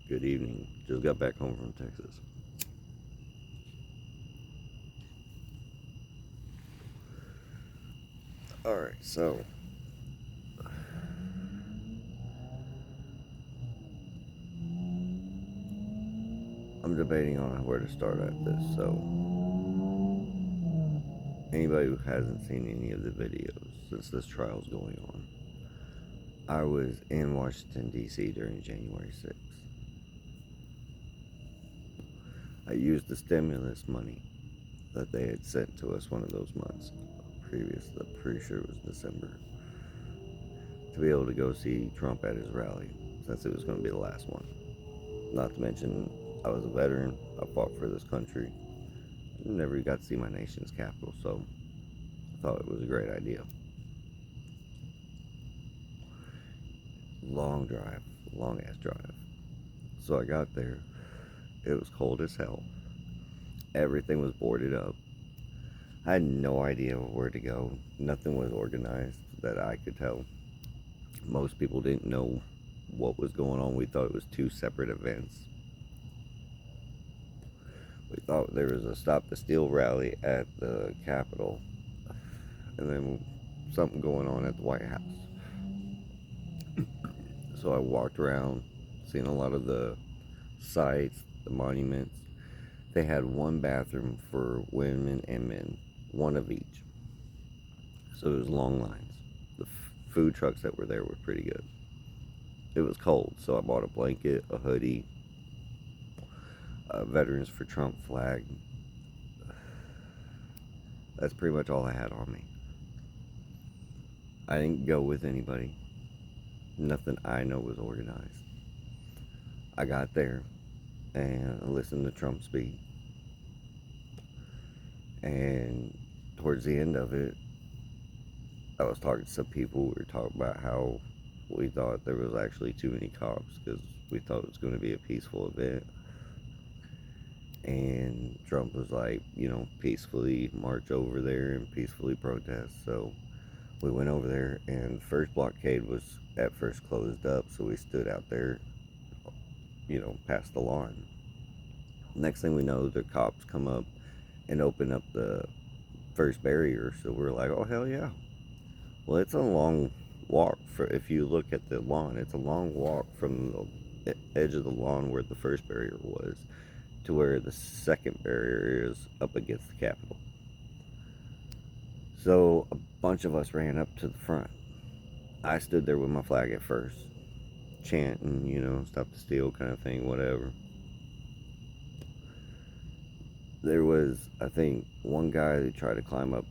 Good evening. Just got back home from Texas. Alright, so I'm debating on where to start at this. So, anybody who hasn't seen any of the videos since this trial's going on, I was in Washington, D.C. during January 6th. I used the stimulus money that they had sent to us one of those months previous, I'm pretty sure it was December, to be able to go see Trump at his rally since it was going to be the last one. Not to mention, I was a veteran, I fought for this country, never got to see my nation's capital, so I thought it was a great idea. Long drive, long ass drive. So I got there. It was cold as hell. Everything was boarded up. I had no idea where to go. Nothing was organized that I could tell. Most people didn't know what was going on. We thought it was two separate events. We thought there was a Stop the Steal rally at the Capitol, and then something going on at the White House. So I walked around, seen a lot of the sites, the monuments. They had one bathroom for women and men, one of each. So it was long lines. The food trucks that were there were pretty good. It was cold, so I bought a blanket, a hoodie, a Veterans for Trump flag. That's pretty much all I had on me. I didn't go with anybody. Nothing I know was organized. I got there and listened to Trump speak. And towards the end of it, I was talking to some people. We were talking about how we thought there was actually too many cops because we thought it was going to be a peaceful event. And Trump was like, peacefully march over there and peacefully protest. So we went over there, and the first blockade was at first closed up. So we stood out there, past the lawn. Next thing we know, the cops come up and open up the first barrier. So we're like, oh, hell yeah. Well, it's a long walk. If you look at the lawn, it's a long walk from the edge of the lawn where the first barrier was to where the second barrier is up against the Capitol. So a bunch of us ran up to the front. I stood there with my flag at first, chanting, stop the steal kind of thing, whatever. There was, I think, one guy who tried to climb up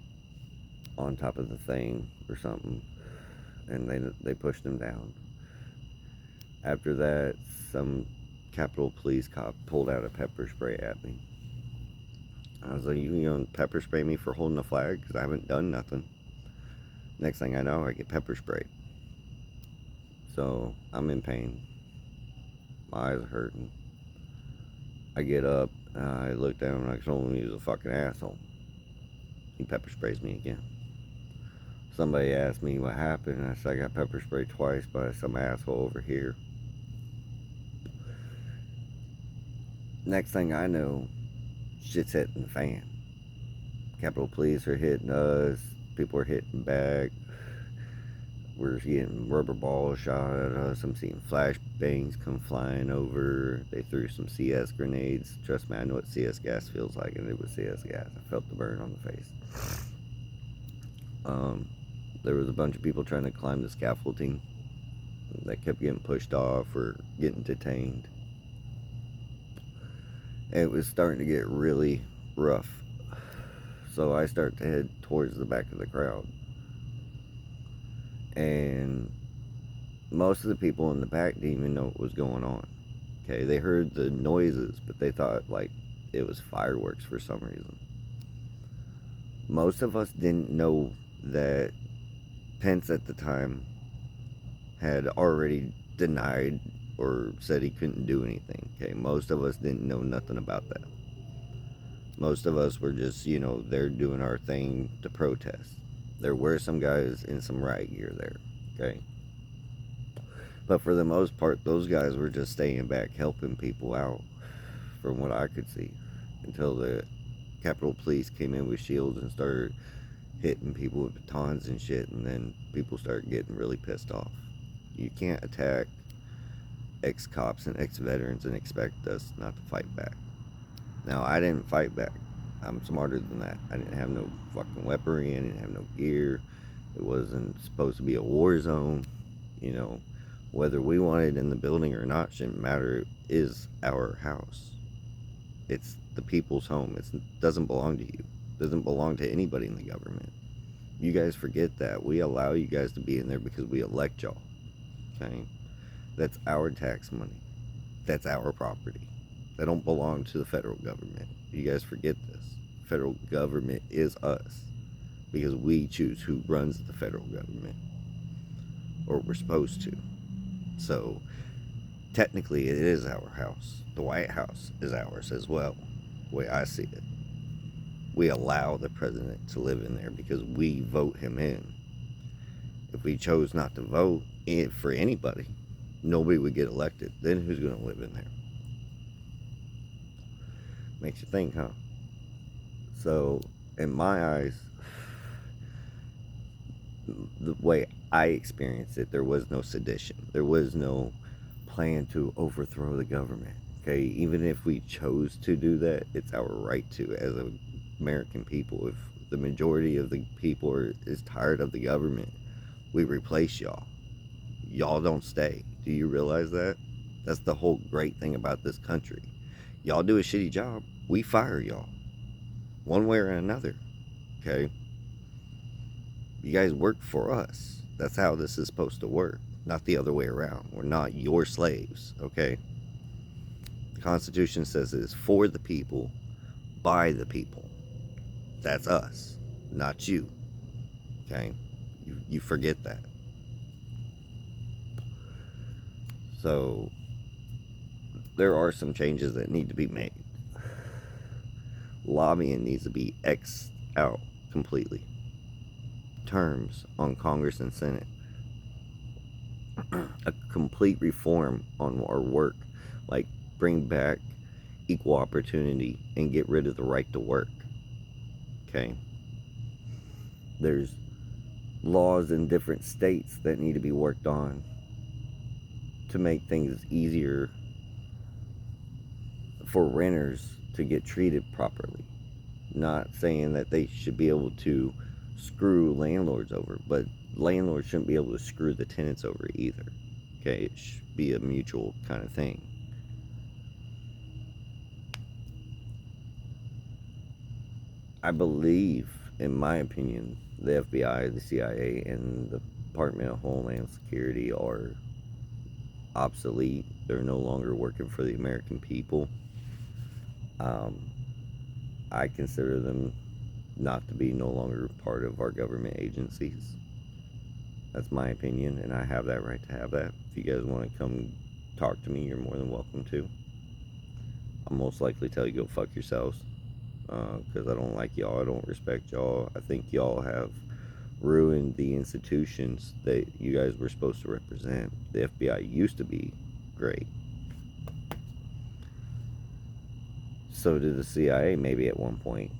on top of the thing or something, and they pushed him down. After that, some Capitol Police cop pulled out a pepper spray at me. I was like, you gonna pepper spray me for holding the flag? Because I haven't done nothing. Next thing I know, I get pepper sprayed. So I'm in pain. My eyes are hurting. I get up, I look down, and I told him he was a fucking asshole. He pepper sprays me again. Somebody asked me what happened, and I said I got pepper sprayed twice by some asshole over here. Next thing I know, shit's hitting the fan. Capitol Police are hitting us. People are hitting back. We're getting rubber balls shot at us. I'm seeing flashbangs come flying over. They threw some CS grenades. Trust me, I know what CS gas feels like, and it was CS gas. I felt the burn on the face. There was a bunch of people trying to climb the scaffolding that kept getting pushed off or getting detained. And it was starting to get really rough. So I start to head towards the back of the crowd. And most of the people in the back didn't even know what was going on. Okay, they heard the noises, but they thought like it was fireworks for some reason. Most of us didn't know that Pence at the time had already denied or said he couldn't do anything. Okay, most of us didn't know nothing about that. Most of us were just, there doing our thing to protest. There were some guys in some riot gear there, okay? But for the most part, those guys were just staying back, helping people out, from what I could see, until the Capitol Police came in with shields and started hitting people with batons and shit, and then people started getting really pissed off. You can't attack ex-cops and ex-veterans and expect us not to fight back. Now, I didn't fight back. I'm smarter than that. I didn't have no fucking weaponry. I didn't have no gear. It wasn't supposed to be a war zone. You know, whether we wanted in the building or not shouldn't matter. It is our house. It's the people's home. It doesn't belong to you. It doesn't belong to anybody in the government. You guys forget that. We allow you guys to be in there because we elect y'all. Okay? That's our tax money. That's our property. They don't belong to the federal government. You guys forget this. Federal government is us because we choose who runs the federal government, or we're supposed to. So technically, it is our house. The White House is ours as well, the way I see it. We allow the president to live in there because we vote him in. If we chose not to vote for anybody, nobody would get elected. Then who's going to live in there? Makes you think, huh? So, in my eyes, the way I experienced it, there was no sedition. There was no plan to overthrow the government. Okay, even if we chose to do that, it's our right to, as American people. If the majority of the people is tired of the government, we replace y'all. Y'all don't stay. Do you realize that? That's the whole great thing about this country. Y'all do a shitty job, we fire y'all. One way or another. Okay? You guys work for us. That's how this is supposed to work. Not the other way around. We're not your slaves. Okay? The Constitution says it is for the people, by the people. That's us, not you. Okay? You forget that. So, there are some changes that need to be made. Lobbying needs to be X'd out completely. Terms on Congress and Senate. A complete reform on our work. Like, bring back equal opportunity and get rid of the right to work. Okay? There's laws in different states that need to be worked on to make things easier for renters to get treated properly. Not saying that they should be able to screw landlords over, but landlords shouldn't be able to screw the tenants over either. Okay, it should be a mutual kind of thing. I believe, in my opinion, the FBI, the CIA, and the Department of Homeland Security are obsolete. They're no longer working for the American people. I consider them not to be no longer part of our government agencies. That's my opinion, and I have that right to have that. If you guys want to come talk to me, you're more than welcome to. I'll most likely tell you go fuck yourselves, because I don't like y'all. I don't respect y'all. I think y'all have ruined the institutions that you guys were supposed to represent. The FBI used to be great. So did the CIA maybe at one point,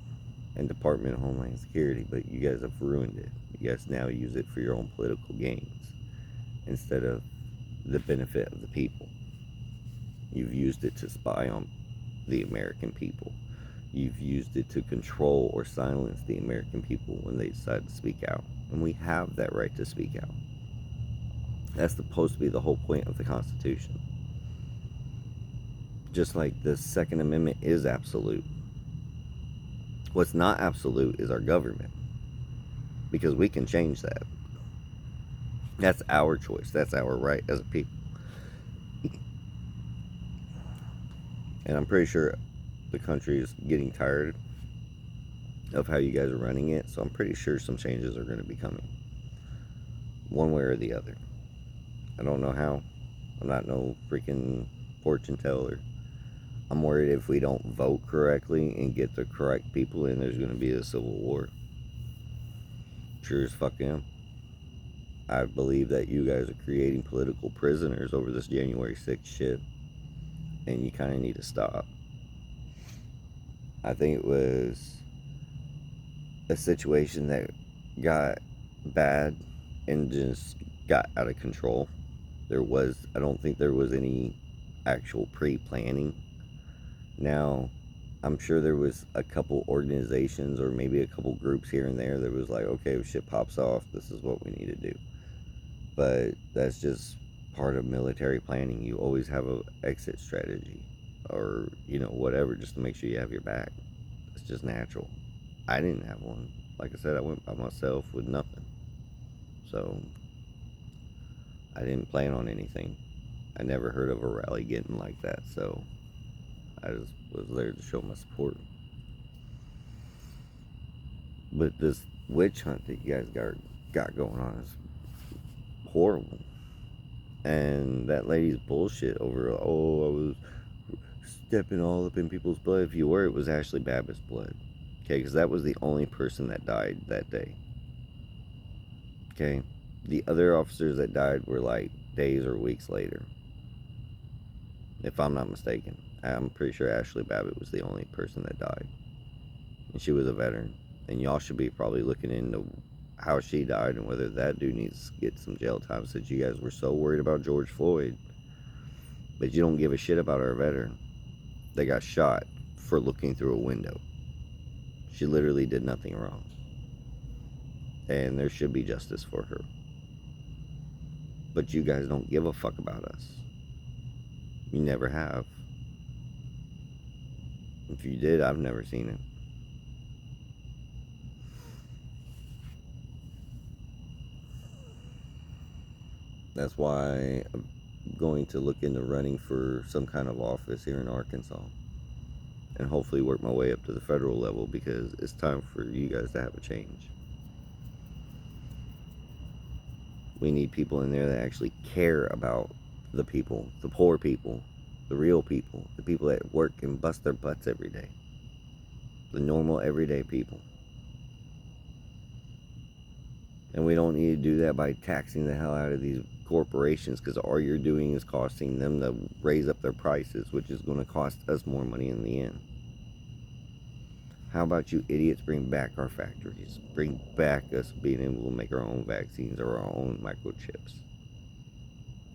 and Department of Homeland Security, but you guys have ruined it. You guys now use it for your own political gains instead of the benefit of the people. You've used it to spy on the American people. You've used it to control or silence the American people when they decide to speak out. And we have that right to speak out. That's supposed to be the whole point of the Constitution. Just like the Second Amendment is absolute. What's not absolute is our government. Because we can change that. That's our choice. That's our right as a people. And I'm pretty sure the country is getting tired of how you guys are running it. So I'm pretty sure some changes are going to be coming. One way or the other. I don't know how. I'm not no freaking fortune teller. I'm worried if we don't vote correctly and get the correct people in, there's going to be a civil war. Sure as fuck am. I believe that you guys are creating political prisoners over this January 6th shit, and you kind of need to stop. I think it was a situation that got bad and just got out of control. I don't think there was any actual pre-planning. Now, I'm sure there was a couple organizations or maybe a couple groups here and there that was like, okay, if shit pops off, this is what we need to do. But that's just part of military planning. You always have a exit strategy, or whatever, just to make sure you have your back. It's just natural. I didn't have one. Like I said, I went by myself with nothing, so I didn't plan on anything. I never heard of a rally getting like that, so I just was there to show my support. But this witch hunt that you guys got going on is horrible. And that lady's bullshit over, oh, I was stepping all up in people's blood. If you were, it was Ashley Babbitt's blood. Okay, because that was the only person that died that day. Okay, the other officers that died were like days or weeks later, if I'm not mistaken. I'm pretty sure Ashley Babbitt was the only person that died, and she was a veteran. And y'all should be probably looking into how she died and whether that dude needs to get some jail time, since you guys were so worried about George Floyd, but you don't give a shit about our veteran that got shot for looking through a window. She literally did nothing wrong, and there should be justice for her. But you guys don't give a fuck about us. You never have. If you did, I've never seen it. That's why I'm going to look into running for some kind of office here in Arkansas, and hopefully work my way up to the federal level, because it's time for you guys to have a change. We need people in there that actually care about the people, the poor people, the real people, the people that work and bust their butts every day, the normal everyday people. And we don't need to do that by taxing the hell out of these corporations, because all you're doing is costing them to raise up their prices, which is going to cost us more money in the end. How about you idiots bring back our factories? Bring back us being able to make our own vaccines or our own microchips.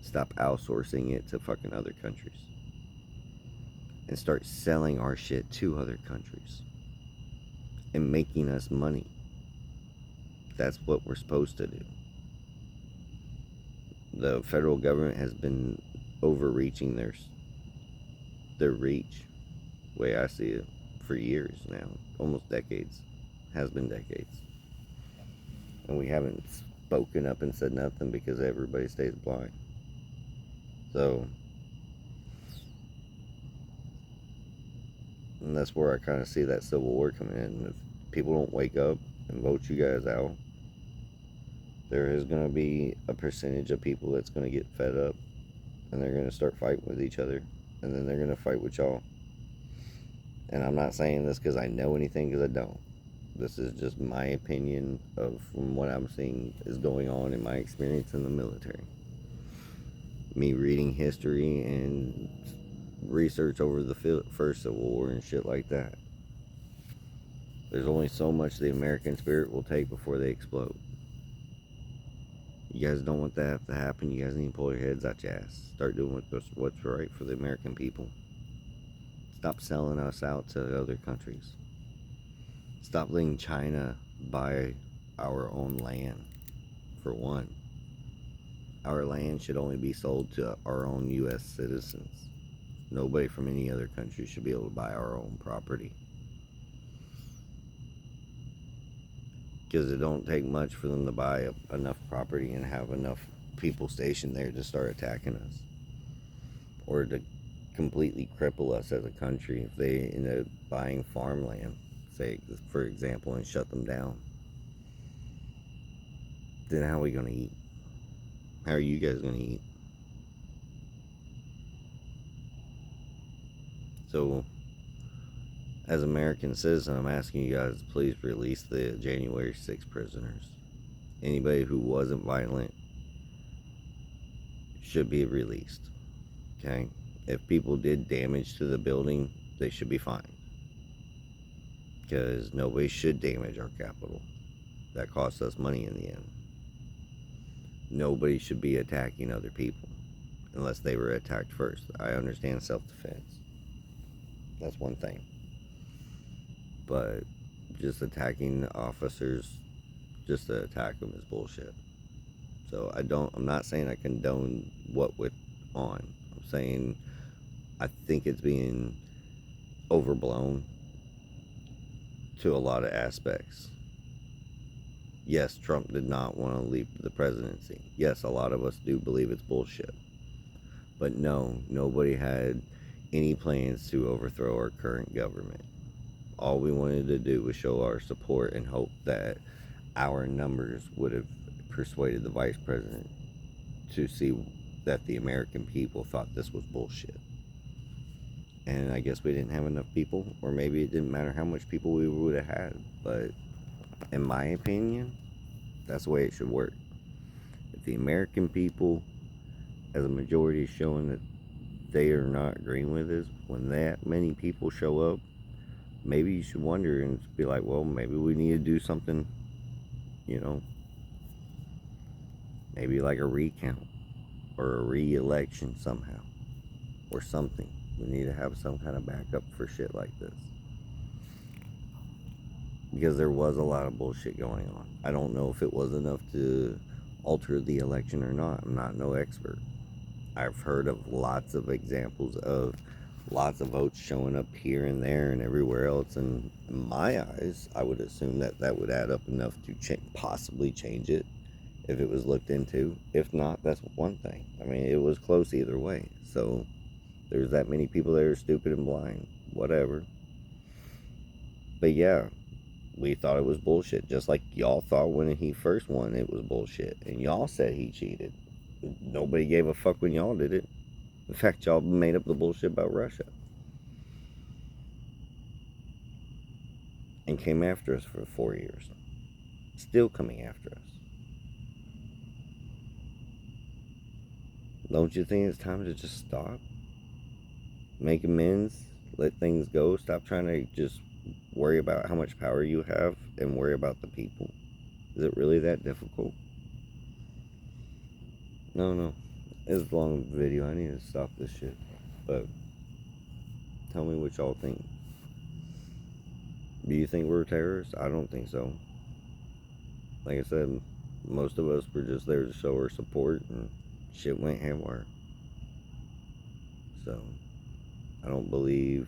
Stop outsourcing it to fucking other countries. And start selling our shit to other countries. And making us money. That's what we're supposed to do. The federal government has been overreaching their reach, the way I see it, for years now. Almost decades. Has been decades. And we haven't spoken up and said nothing because everybody stays blind. So, and that's where I kind of see that civil war coming in. If people don't wake up and vote you guys out, there is going to be a percentage of people that's going to get fed up, and they're going to start fighting with each other, and then they're going to fight with y'all. And I'm not saying this because I know anything, because I don't. This is just my opinion of from what I'm seeing is going on in my experience in the military. Me reading history and research over the first Civil War and shit like that. There's only so much the American spirit will take before they explode. You guys don't want that to happen. You guys need to pull your heads out your ass. Start doing what's right for the American people. Stop selling us out to other countries. Stop letting China buy our own land, for one. Our land should only be sold to our own U.S. citizens. Nobody from any other country should be able to buy our own property. Because it don't take much for them to buy enough property and have enough people stationed there to start attacking us. Or to completely cripple us as a country if they end up buying farmland, say, for example, and shut them down. Then how are we going to eat? How are you guys going to eat? So, as American citizen, I'm asking you guys to please release the January 6th prisoners. Anybody who wasn't violent, should be released. Okay? If people did damage to the building, they should be fined. Because nobody should damage our Capitol. That costs us money in the end. Nobody should be attacking other people unless they were attacked first. I understand self-defense. That's one thing. But just attacking officers just to attack them is bullshit. So I'm not saying I condone what went on. I'm saying I think it's being overblown to a lot of aspects. Yes, Trump did not want to leave the presidency. Yes, a lot of us do believe it's bullshit. But no, nobody had any plans to overthrow our current government. All we wanted to do was show our support and hope that our numbers would have persuaded the vice president to see that the American people thought this was bullshit. And I guess we didn't have enough people, or maybe it didn't matter how much people we would have had. But in my opinion, that's the way it should work. If the American people, as a majority, is showing that they are not agreeing with this, when that many people show up, maybe you should wonder and be like, well, maybe we need to do something, you know, maybe like a recount or a re-election somehow or something. We need to have some kind of backup for shit like this. Because there was a lot of bullshit going on. I don't know if it was enough to alter the election or not. I'm not no expert. I've heard of lots of examples of lots of votes showing up here and there and everywhere else. And in my eyes, I would assume that that would add up enough to possibly change it if it was looked into. If not, that's one thing. I mean, it was close either way. So there's that many people that are stupid and blind. Whatever. But yeah, we thought it was bullshit. Just like y'all thought when he first won it was bullshit. And y'all said he cheated. Nobody gave a fuck when y'all did it. In fact, y'all made up the bullshit about Russia. And came after us for 4 years. Still coming after us. Don't you think it's time to just stop? Make amends? Let things go? Stop trying to just worry about how much power you have and worry about the people. Is it really that difficult? No. It's a long video. I need to stop this shit. But tell me what y'all think. Do you think we're terrorists? I don't think so. Like I said, most of us were just there to show our support, and shit went haywire. So I don't believe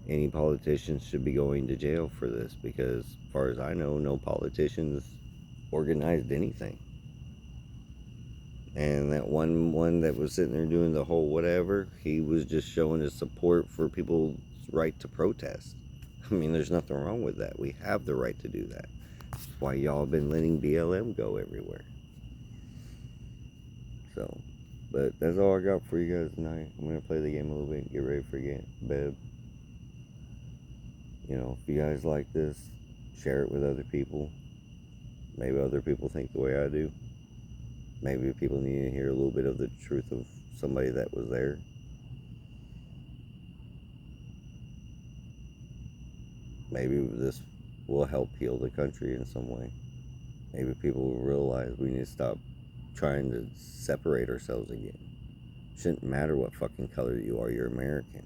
any politicians should be going to jail for this, because as far as I know, no politicians organized anything. And that one that was sitting there doing the whole whatever, he was just showing his support for people's right to protest. I mean, there's nothing wrong with that. We have the right to do that. That's why y'all have been letting BLM go everywhere. So, but that's all I got for you guys tonight. I'm going to play the game a little bit and get ready for bed. You know, if you guys like this, share it with other people. Maybe other people think the way I do. Maybe people need to hear a little bit of the truth of somebody that was there. Maybe this will help heal the country in some way. Maybe people will realize we need to stop trying to separate ourselves again. It shouldn't matter what fucking color you are, you're American.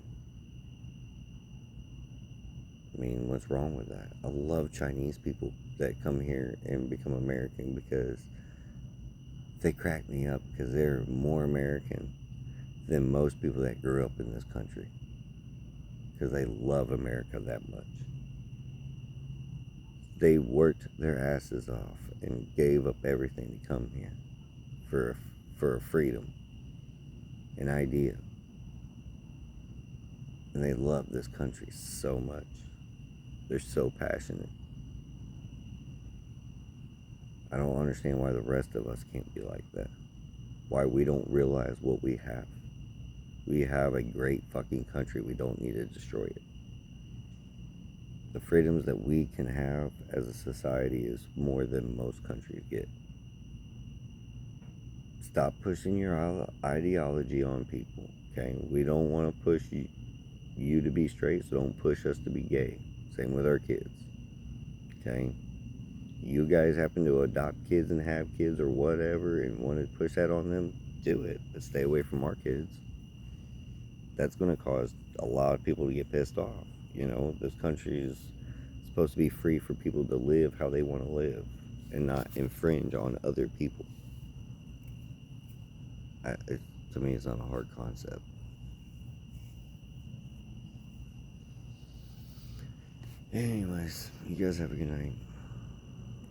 I mean, what's wrong with that? I love Chinese people that come here and become American because they crack me up, because they're more American than most people that grew up in this country, because they love America that much. They worked their asses off and gave up everything to come here for a freedom, an idea. And they love this country so much. They're so passionate. I don't understand why the rest of us can't be like that. Why we don't realize what we have. We have a great fucking country. We don't need to destroy it. The freedoms that we can have as a society is more than most countries get. It's Stop pushing your ideology on people. Okay, we don't want to push you to be straight, so don't push us to be gay. Same with our kids. Okay, you guys happen to adopt kids and have kids or whatever and want to push that on them, do it. But stay away from our kids. That's going to cause a lot of people to get pissed off. You know, this country is supposed to be free for people to live how they want to live and not infringe on other people. To me, it's not a hard concept. Anyways, you guys have a good night.